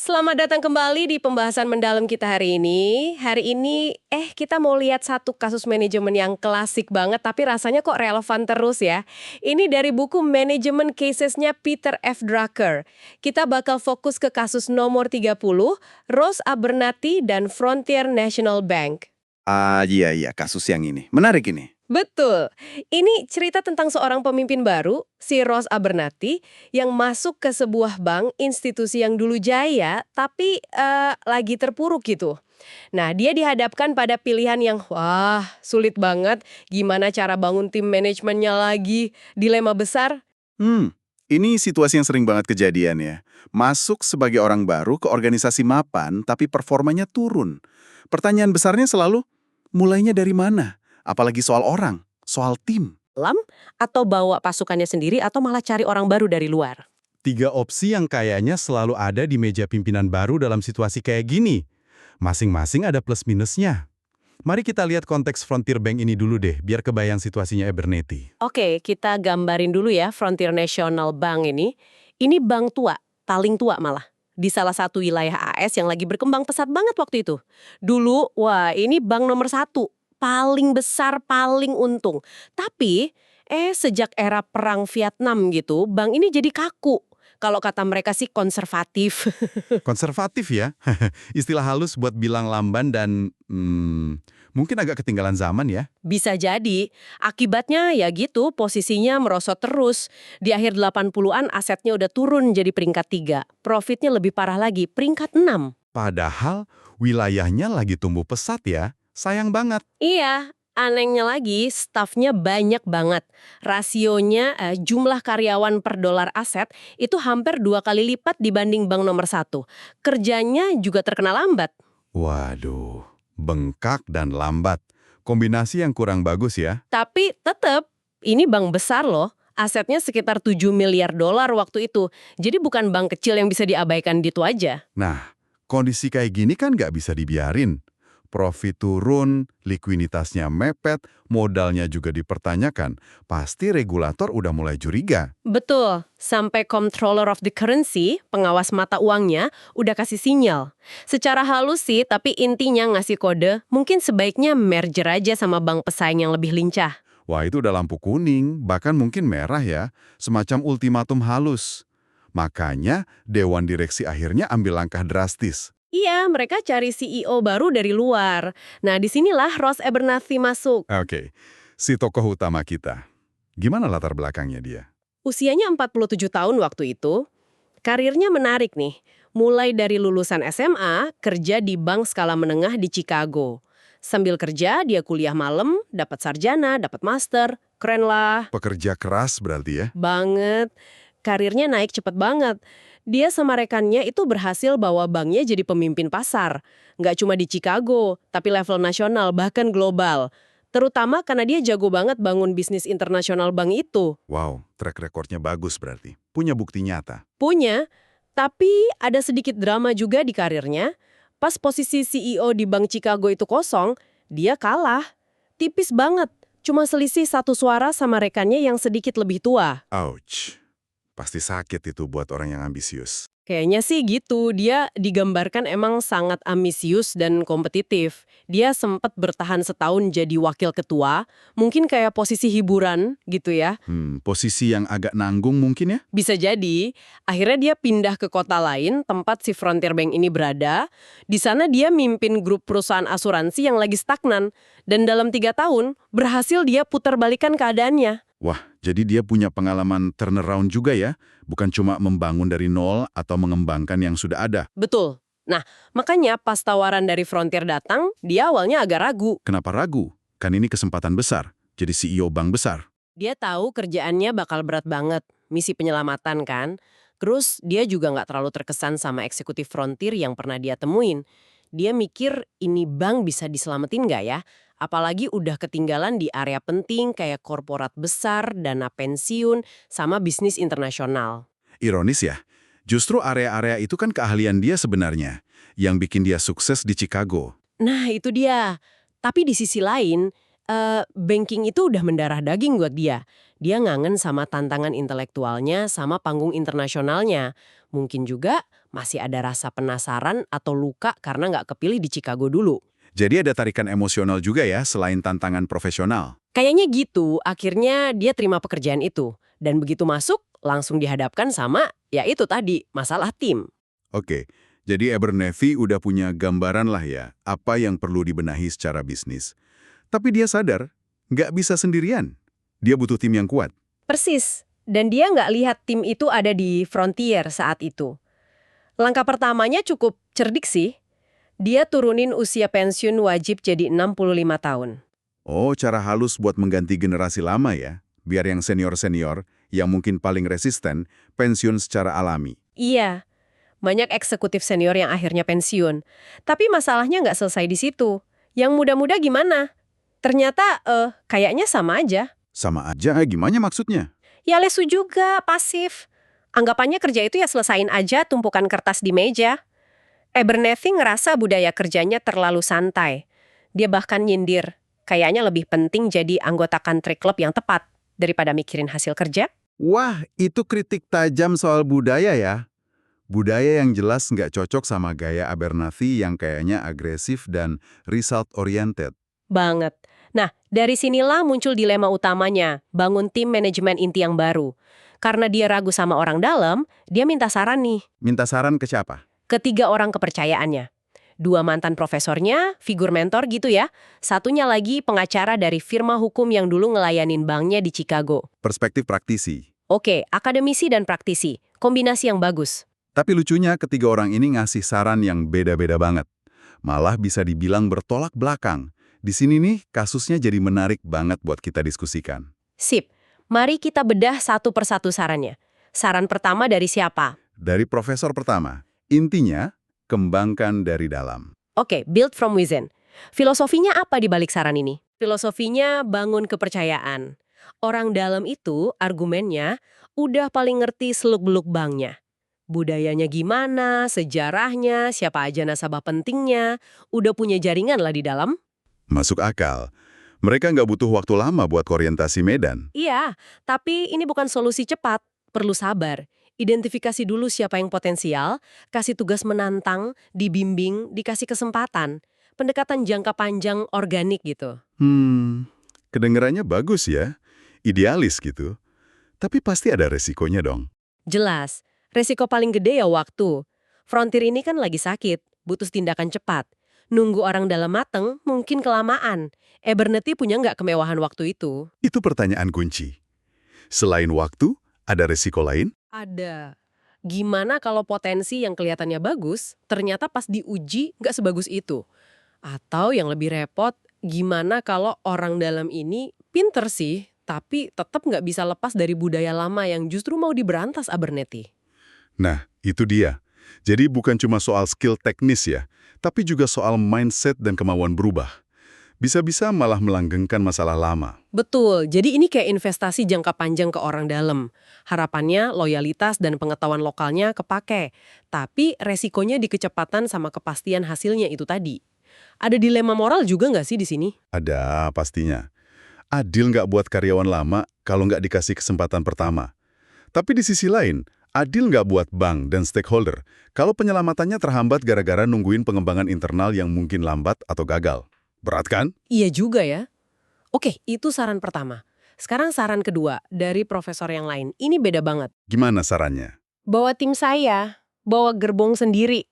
Selamat datang kembali di pembahasan mendalam kita hari ini. Hari ini, kita mau lihat satu kasus manajemen yang klasik banget, tapi rasanya kok relevan terus ya. Ini dari buku Management Cases-nya Peter F. Drucker. Kita bakal fokus ke kasus nomor 30, Ross Abernathy dan Frontier National Bank. Iya, kasus yang ini. Menarik ini. Betul. Ini cerita tentang seorang pemimpin baru, si Ross Abernathy, yang masuk ke sebuah bank, institusi yang dulu jaya, tapi lagi terpuruk gitu. Nah, dia dihadapkan pada pilihan yang, sulit banget. Gimana cara bangun tim manajemennya lagi? Dilema besar. Ini situasi yang sering banget kejadian ya. Masuk sebagai orang baru ke organisasi mapan, tapi performanya turun. Pertanyaan besarnya selalu, mulainya dari mana? Apalagi soal orang, soal tim. Atau bawa pasukannya sendiri, atau malah cari orang baru dari luar. 3 opsi yang kayaknya selalu ada di meja pimpinan baru dalam situasi kayak gini. Masing-masing ada plus minusnya. Mari kita lihat konteks Frontier Bank ini dulu deh, biar kebayang situasinya Abernathy. Oke, kita gambarin dulu ya Frontier National Bank ini. Ini bank tua, paling tua malah. Di salah satu wilayah AS yang lagi berkembang pesat banget waktu itu. Dulu, ini bank nomor 1. Paling besar, paling untung. Tapi, sejak era perang Vietnam gitu, bank ini jadi kaku. Kalau kata mereka sih konservatif. Konservatif ya? Istilah halus buat bilang lamban dan mungkin agak ketinggalan zaman ya. Bisa jadi. Akibatnya ya gitu, posisinya merosot terus. Di akhir 80-an asetnya udah turun jadi peringkat 3. Profitnya lebih parah lagi, peringkat 6. Padahal wilayahnya lagi tumbuh pesat ya. Sayang banget. Iya, anehnya lagi, stafnya banyak banget. Rasionya jumlah karyawan per dolar aset itu hampir 2 kali lipat dibanding bank nomor 1. Kerjanya juga terkena lambat. Waduh, bengkak dan lambat. Kombinasi yang kurang bagus ya. Tapi tetap, ini bank besar loh. Asetnya sekitar 7 miliar dolar waktu itu. Jadi bukan bank kecil yang bisa diabaikan gitu aja. Nah, kondisi kayak gini kan nggak bisa dibiarin. Profit turun, likuiditasnya mepet, modalnya juga dipertanyakan. Pasti regulator udah mulai curiga. Betul, sampai Comptroller of the Currency, pengawas mata uangnya, udah kasih sinyal. Secara halus sih, tapi intinya ngasih kode, mungkin sebaiknya merger aja sama bank pesaing yang lebih lincah. Wah, itu udah lampu kuning, bahkan mungkin merah ya. Semacam ultimatum halus. Makanya, Dewan Direksi akhirnya ambil langkah drastis. Iya, mereka cari CEO baru dari luar. Nah, disinilah Ross Abernathy masuk. Oke, si tokoh utama kita. Gimana latar belakangnya dia? Usianya 47 tahun waktu itu. Karirnya menarik nih. Mulai dari lulusan SMA, kerja di bank skala menengah di Chicago. Sambil kerja, dia kuliah malam, dapat sarjana, dapat master. Keren lah. Pekerja keras berarti ya? Banget. Karirnya naik cepet banget. Dia sama rekannya itu berhasil bawa banknya jadi pemimpin pasar. Nggak cuma di Chicago, tapi level nasional, bahkan global. Terutama karena dia jago banget bangun bisnis internasional bank itu. Wow, track recordnya bagus berarti. Punya bukti nyata. Punya, tapi ada sedikit drama juga di karirnya. Pas posisi CEO di Bank Chicago itu kosong, dia kalah. Tipis banget, cuma selisih 1 suara sama rekannya yang sedikit lebih tua. Ouch. Pasti sakit itu buat orang yang ambisius. Kayaknya sih gitu, dia digambarkan emang sangat ambisius dan kompetitif. Dia sempat bertahan setahun jadi wakil ketua, mungkin kayak posisi hiburan gitu ya. Posisi yang agak nanggung mungkin ya? Bisa jadi, akhirnya dia pindah ke kota lain, tempat si Frontier Bank ini berada. Di sana dia mimpin grup perusahaan asuransi yang lagi stagnan. Dan dalam 3 tahun, berhasil dia putar balikan keadaannya. Wah, jadi dia punya pengalaman turnaround juga ya? Bukan cuma membangun dari nol atau mengembangkan yang sudah ada. Betul. Nah, makanya pas tawaran dari Frontier datang, dia awalnya agak ragu. Kenapa ragu? Kan ini kesempatan besar. Jadi CEO bank besar. Dia tahu kerjaannya bakal berat banget, misi penyelamatan kan. Terus dia juga nggak terlalu terkesan sama eksekutif Frontier yang pernah dia temuin. Dia mikir ini bank bisa diselamatin nggak ya? Apalagi udah ketinggalan di area penting kayak korporat besar, dana pensiun, sama bisnis internasional. Ironis ya, justru area-area itu kan keahlian dia sebenarnya, yang bikin dia sukses di Chicago. Nah itu dia. Tapi di sisi lain, banking itu udah mendarah daging buat dia. Dia ngangen sama tantangan intelektualnya, sama panggung internasionalnya. Mungkin juga Masih ada rasa penasaran atau luka karena nggak kepilih di Chicago dulu. Jadi ada tarikan emosional juga ya selain tantangan profesional. Kayaknya gitu, akhirnya dia terima pekerjaan itu. Dan begitu masuk, langsung dihadapkan sama, ya itu tadi, masalah tim. Oke, jadi Abernethy udah punya gambaran lah ya apa yang perlu dibenahi secara bisnis. Tapi dia sadar, nggak bisa sendirian. Dia butuh tim yang kuat. Persis. Dan dia nggak lihat tim itu ada di Frontier saat itu. Langkah pertamanya cukup cerdik sih. Dia turunin usia pensiun wajib jadi 65 tahun. Oh, cara halus buat mengganti generasi lama ya. Biar yang senior-senior, yang mungkin paling resisten, pensiun secara alami. Iya, banyak eksekutif senior yang akhirnya pensiun. Tapi masalahnya nggak selesai di situ. Yang muda-muda gimana? Ternyata, kayaknya sama aja. Sama aja, gimana maksudnya? Ya lesu juga, pasif. Anggapannya kerja itu ya selesain aja tumpukan kertas di meja. Abernethy ngerasa budaya kerjanya terlalu santai. Dia bahkan nyindir, kayaknya lebih penting jadi anggota country club yang tepat daripada mikirin hasil kerja. Wah, itu kritik tajam soal budaya ya. Budaya yang jelas nggak cocok sama gaya Abernethy yang kayaknya agresif dan result-oriented. Banget. Nah, dari sinilah muncul dilema utamanya, bangun tim manajemen inti yang baru. Karena dia ragu sama orang dalam, dia minta saran nih. Minta saran ke siapa? Ketiga orang kepercayaannya. 2 mantan profesornya, figur mentor gitu ya. Satunya lagi pengacara dari firma hukum yang dulu ngelayanin banknya di Chicago. Perspektif praktisi. Oke, akademisi dan praktisi. Kombinasi yang bagus. Tapi lucunya ketiga orang ini ngasih saran yang beda-beda banget. Malah bisa dibilang bertolak belakang. Di sini nih, kasusnya jadi menarik banget buat kita diskusikan. Sip, mari kita bedah satu persatu sarannya. Saran pertama dari siapa? Dari profesor pertama, intinya, kembangkan dari dalam. Oke, build from within. Filosofinya apa di balik saran ini? Filosofinya bangun kepercayaan. Orang dalam itu, argumennya, udah paling ngerti seluk-beluk banknya. Budayanya gimana, sejarahnya, siapa aja nasabah pentingnya, udah punya jaringan lah di dalam. Masuk akal. Mereka nggak butuh waktu lama buat orientasi medan. Iya, tapi ini bukan solusi cepat, perlu sabar. Identifikasi dulu siapa yang potensial, kasih tugas menantang, dibimbing, dikasih kesempatan. Pendekatan jangka panjang organik gitu. Kedengarannya bagus ya. Idealis gitu. Tapi pasti ada resikonya dong. Jelas, resiko paling gede ya waktu. Frontier ini kan lagi sakit, butuh tindakan cepat. Nunggu orang dalam mateng mungkin kelamaan. Abernethy punya nggak kemewahan waktu itu? Itu pertanyaan kunci. Selain waktu, ada resiko lain? Ada. Gimana kalau potensi yang kelihatannya bagus, ternyata pas diuji nggak sebagus itu? Atau yang lebih repot, gimana kalau orang dalam ini pinter sih, tapi tetap nggak bisa lepas dari budaya lama yang justru mau diberantas Abernethy? Nah, itu dia. Jadi bukan cuma soal skill teknis ya, tapi juga soal mindset dan kemauan berubah. Bisa-bisa malah melanggengkan masalah lama. Betul, jadi ini kayak investasi jangka panjang ke orang dalam. Harapannya loyalitas dan pengetahuan lokalnya kepake, tapi resikonya di kecepatan sama kepastian hasilnya itu tadi. Ada dilema moral juga nggak sih di sini? Ada pastinya. Adil nggak buat karyawan lama kalau nggak dikasih kesempatan pertama. Tapi di sisi lain, adil nggak buat bank dan stakeholder kalau penyelamatannya terhambat gara-gara nungguin pengembangan internal yang mungkin lambat atau gagal. Berat kan? Iya juga ya. Oke, itu saran pertama. Sekarang saran kedua dari profesor yang lain. Ini beda banget. Gimana sarannya? Bawa tim saya, bawa gerbong sendiri.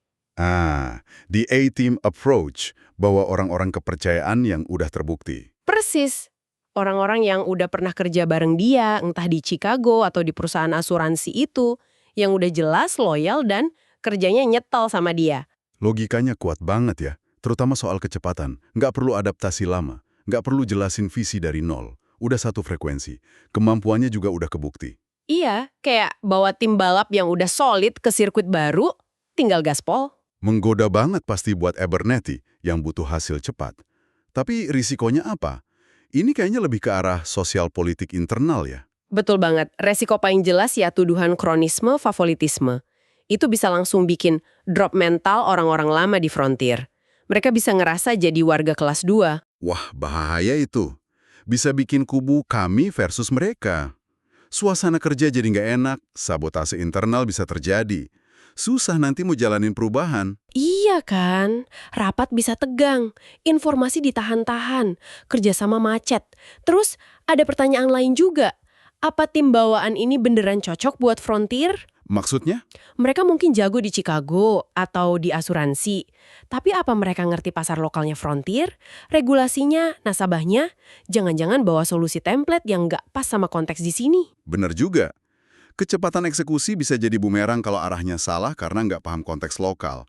The A-Team Approach, bawa orang-orang kepercayaan yang udah terbukti. Persis. Orang-orang yang udah pernah kerja bareng dia, entah di Chicago atau di perusahaan asuransi itu, yang udah jelas, loyal, dan kerjanya nyetel sama dia. Logikanya kuat banget ya, terutama soal kecepatan. Nggak perlu adaptasi lama, nggak perlu jelasin visi dari nol. Udah satu frekuensi, kemampuannya juga udah kebukti. Iya, kayak bawa tim balap yang udah solid ke sirkuit baru, tinggal gaspol. Menggoda banget pasti buat Abernethy yang butuh hasil cepat. Tapi risikonya apa? Ini kayaknya lebih ke arah sosial politik internal ya. Betul banget. Resiko paling jelas ya tuduhan kronisme, favoritisme. Itu bisa langsung bikin drop mental orang-orang lama di Frontier. Mereka bisa ngerasa jadi warga kelas 2. Wah, bahaya itu. Bisa bikin kubu kami versus mereka. Suasana kerja jadi nggak enak, sabotase internal bisa terjadi. susah nanti mau jalanin perubahan. Iya kan, rapat bisa tegang, informasi ditahan-tahan, kerjasama macet. Terus ada pertanyaan lain juga, apa tim bawaan ini beneran cocok buat Frontier? Maksudnya? Mereka mungkin jago di Chicago atau di asuransi. Tapi apa mereka ngerti pasar lokalnya Frontier? Regulasinya, nasabahnya? Jangan-jangan bawa solusi template yang nggak pas sama konteks di sini. Bener juga. Kecepatan eksekusi bisa jadi bumerang kalau arahnya salah karena nggak paham konteks lokal.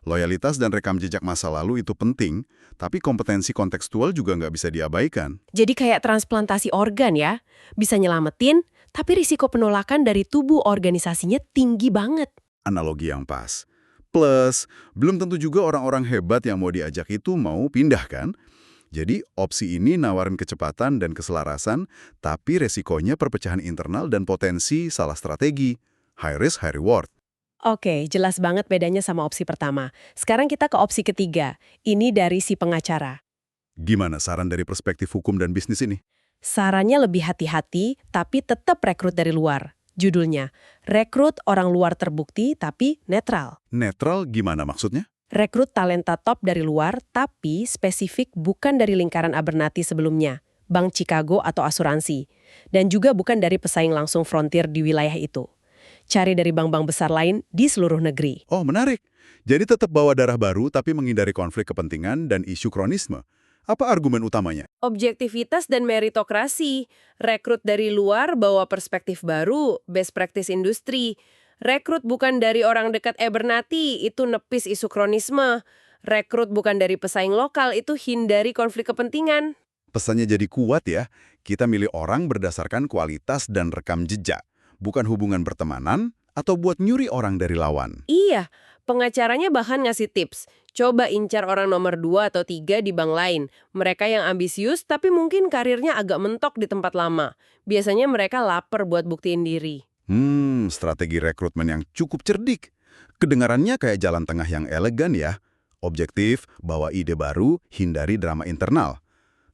Loyalitas dan rekam jejak masa lalu itu penting, tapi kompetensi kontekstual juga nggak bisa diabaikan. Jadi kayak transplantasi organ ya. Bisa nyelamatin, tapi risiko penolakan dari tubuh organisasinya tinggi banget. Analogi yang pas. Plus, belum tentu juga orang-orang hebat yang mau diajak itu mau pindah kan? Jadi, opsi ini nawarin kecepatan dan keselarasan, tapi resikonya perpecahan internal dan potensi salah strategi. High risk, high reward. Oke, jelas banget bedanya sama opsi pertama. Sekarang kita ke opsi ketiga. Ini dari si pengacara. Gimana saran dari perspektif hukum dan bisnis ini? Sarannya lebih hati-hati, tapi tetap rekrut dari luar. Judulnya, rekrut orang luar terbukti tapi netral. Netral gimana maksudnya? Rekrut talenta top dari luar, tapi spesifik bukan dari lingkaran Abernathy sebelumnya, Bank Chicago atau asuransi. Dan juga bukan dari pesaing langsung Frontier di wilayah itu. Cari dari bank-bank besar lain di seluruh negeri. Oh, menarik. Jadi tetap bawa darah baru tapi menghindari konflik kepentingan dan isu kronisme. Apa argumen utamanya? Objektivitas dan meritokrasi. Rekrut dari luar bawa perspektif baru, best practice industri. Rekrut bukan dari orang dekat Abernathy, itu nepis isu kronisme. Rekrut bukan dari pesaing lokal, itu hindari konflik kepentingan. Pesannya jadi kuat ya. Kita milih orang berdasarkan kualitas dan rekam jejak. Bukan hubungan pertemanan atau buat nyuri orang dari lawan. Iya, pengacaranya bahkan ngasih tips. Coba incar orang nomor 2 atau 3 di bank lain. Mereka yang ambisius tapi mungkin karirnya agak mentok di tempat lama. Biasanya mereka lapar buat buktiin diri. Strategi rekrutmen yang cukup cerdik. Kedengarannya kayak jalan tengah yang elegan ya. Objektif, bawa ide baru, hindari drama internal.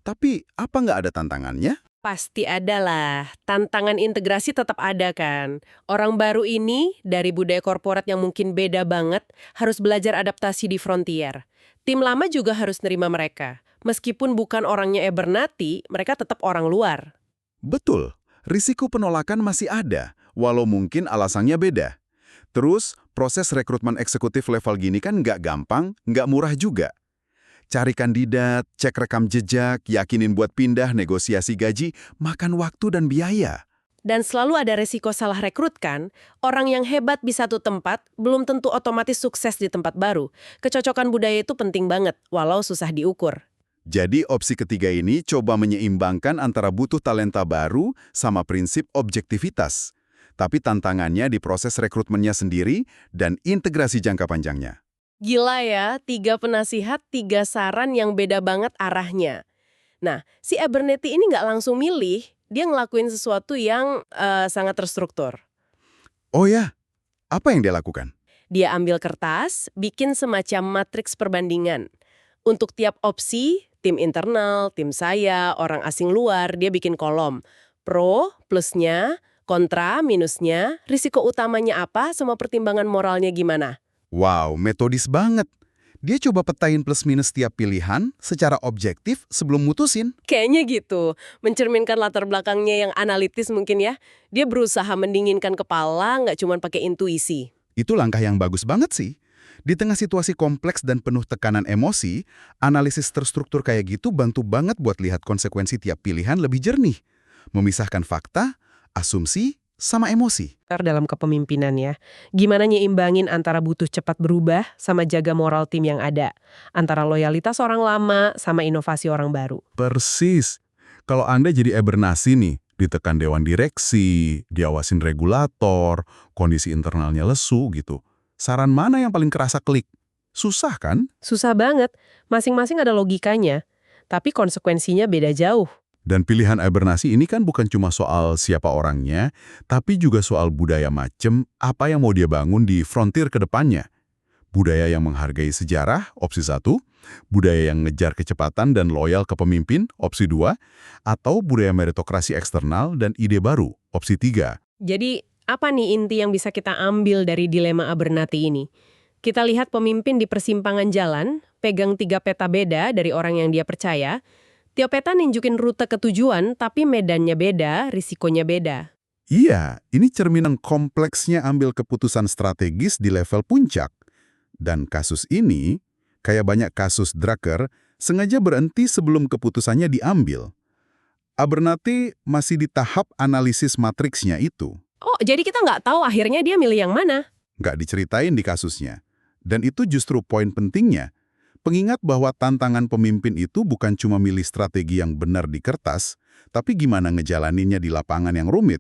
Tapi apa nggak ada tantangannya? Pasti ada lah. Tantangan integrasi tetap ada kan. Orang baru ini, dari budaya korporat yang mungkin beda banget, harus belajar adaptasi di Frontier. Tim lama juga harus nerima mereka. Meskipun bukan orangnya Abernathy, mereka tetap orang luar. Betul, risiko penolakan masih ada, walau mungkin alasannya beda. Terus, proses rekrutmen eksekutif level gini kan nggak gampang, nggak murah juga. Cari kandidat, cek rekam jejak, yakinin buat pindah, negosiasi gaji, makan waktu dan biaya. Dan selalu ada resiko salah rekrut kan? Orang yang hebat di satu tempat belum tentu otomatis sukses di tempat baru. Kecocokan budaya itu penting banget, walau susah diukur. Jadi opsi ketiga ini coba menyeimbangkan antara butuh talenta baru sama prinsip objektivitas. Tapi tantangannya di proses rekrutmennya sendiri dan integrasi jangka panjangnya. Gila ya, 3 penasihat, 3 saran yang beda banget arahnya. Nah, si Abernathy ini nggak langsung milih, dia ngelakuin sesuatu yang sangat terstruktur. Oh ya, apa yang dia lakukan? Dia ambil kertas, bikin semacam matriks perbandingan. Untuk tiap opsi, tim internal, tim saya, orang asing luar, dia bikin kolom. Pro, plusnya, kontra, minusnya, risiko utamanya apa, sama pertimbangan moralnya gimana. Wow, metodis banget. Dia coba petain plus minus tiap pilihan secara objektif sebelum mutusin. Kayaknya gitu, mencerminkan latar belakangnya yang analitis mungkin ya. Dia berusaha mendinginkan kepala, nggak cuma pakai intuisi. Itu langkah yang bagus banget sih. Di tengah situasi kompleks dan penuh tekanan emosi, analisis terstruktur kayak gitu bantu banget buat lihat konsekuensi tiap pilihan lebih jernih. Memisahkan fakta, asumsi, sama emosi. Dalam kepemimpinan ya, gimana nyeimbangin antara butuh cepat berubah sama jaga moral tim yang ada. Antara loyalitas orang lama sama inovasi orang baru. Persis. Kalau Anda jadi Abernathy nih, ditekan dewan direksi, diawasin regulator, kondisi internalnya lesu gitu. Saran mana yang paling kerasa klik? Susah kan? Susah banget, masing-masing ada logikanya. Tapi konsekuensinya beda jauh. Dan pilihan Abernathy ini kan bukan cuma soal siapa orangnya, tapi juga soal budaya macem apa yang mau dia bangun di Frontier ke depannya. Budaya yang menghargai sejarah, opsi 1, budaya yang ngejar kecepatan dan loyal ke pemimpin, opsi 2, atau budaya meritokrasi eksternal dan ide baru, opsi 3. Jadi Apa nih inti yang bisa kita ambil dari dilema Abernathy ini? Kita lihat pemimpin di persimpangan jalan, pegang 3 peta beda dari orang yang dia percaya. Tiap peta nunjukin rute ke tujuan, tapi medannya beda, risikonya beda. Iya, ini cerminan kompleksnya ambil keputusan strategis di level puncak. Dan kasus ini, kayak banyak kasus Drucker, sengaja berhenti sebelum keputusannya diambil. Abernathy masih di tahap analisis matriksnya itu. Oh, jadi kita nggak tahu akhirnya dia milih yang mana? Nggak diceritain di kasusnya. Dan itu justru poin pentingnya. Pengingat bahwa tantangan pemimpin itu bukan cuma milih strategi yang benar di kertas, tapi gimana ngejalaninnya di lapangan yang rumit.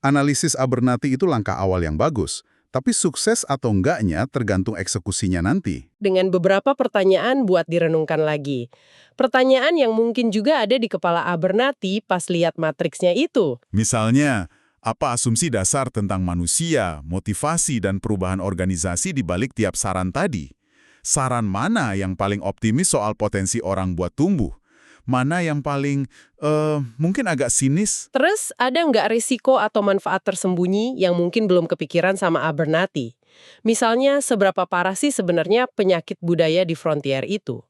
Analisis Abernathy itu langkah awal yang bagus, tapi sukses atau enggaknya tergantung eksekusinya nanti. Dengan beberapa pertanyaan buat direnungkan lagi. Pertanyaan yang mungkin juga ada di kepala Abernathy pas lihat matriksnya itu. Misalnya, apa asumsi dasar tentang manusia, motivasi, dan perubahan organisasi di balik tiap saran tadi? Saran mana yang paling optimis soal potensi orang buat tumbuh? Mana yang paling, mungkin agak sinis? Terus ada nggak risiko atau manfaat tersembunyi yang mungkin belum kepikiran sama Abernathy? Misalnya, seberapa parah sih sebenarnya penyakit budaya di Frontier itu?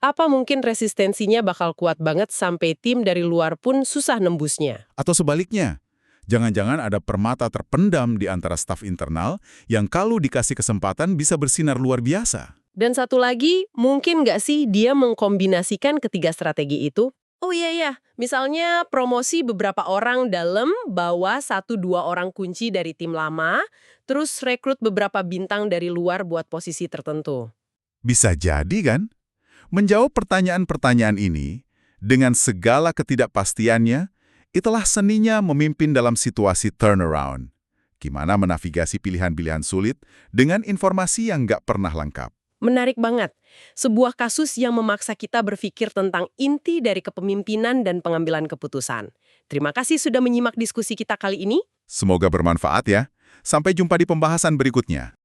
Apa mungkin resistensinya bakal kuat banget sampai tim dari luar pun susah nembusnya? Atau sebaliknya, jangan-jangan ada permata terpendam di antara staf internal yang kalau dikasih kesempatan bisa bersinar luar biasa. Dan satu lagi, mungkin nggak sih dia mengkombinasikan ketiga strategi itu? Oh iya, misalnya promosi beberapa orang dalam, bawa 1-2 orang kunci dari tim lama, terus rekrut beberapa bintang dari luar buat posisi tertentu. Bisa jadi kan? Menjawab pertanyaan-pertanyaan ini, dengan segala ketidakpastiannya, itulah seninya memimpin dalam situasi turnaround. Gimana menavigasi pilihan-pilihan sulit dengan informasi yang nggak pernah lengkap. Menarik banget. Sebuah kasus yang memaksa kita berpikir tentang inti dari kepemimpinan dan pengambilan keputusan. Terima kasih sudah menyimak diskusi kita kali ini. Semoga bermanfaat ya. Sampai jumpa di pembahasan berikutnya.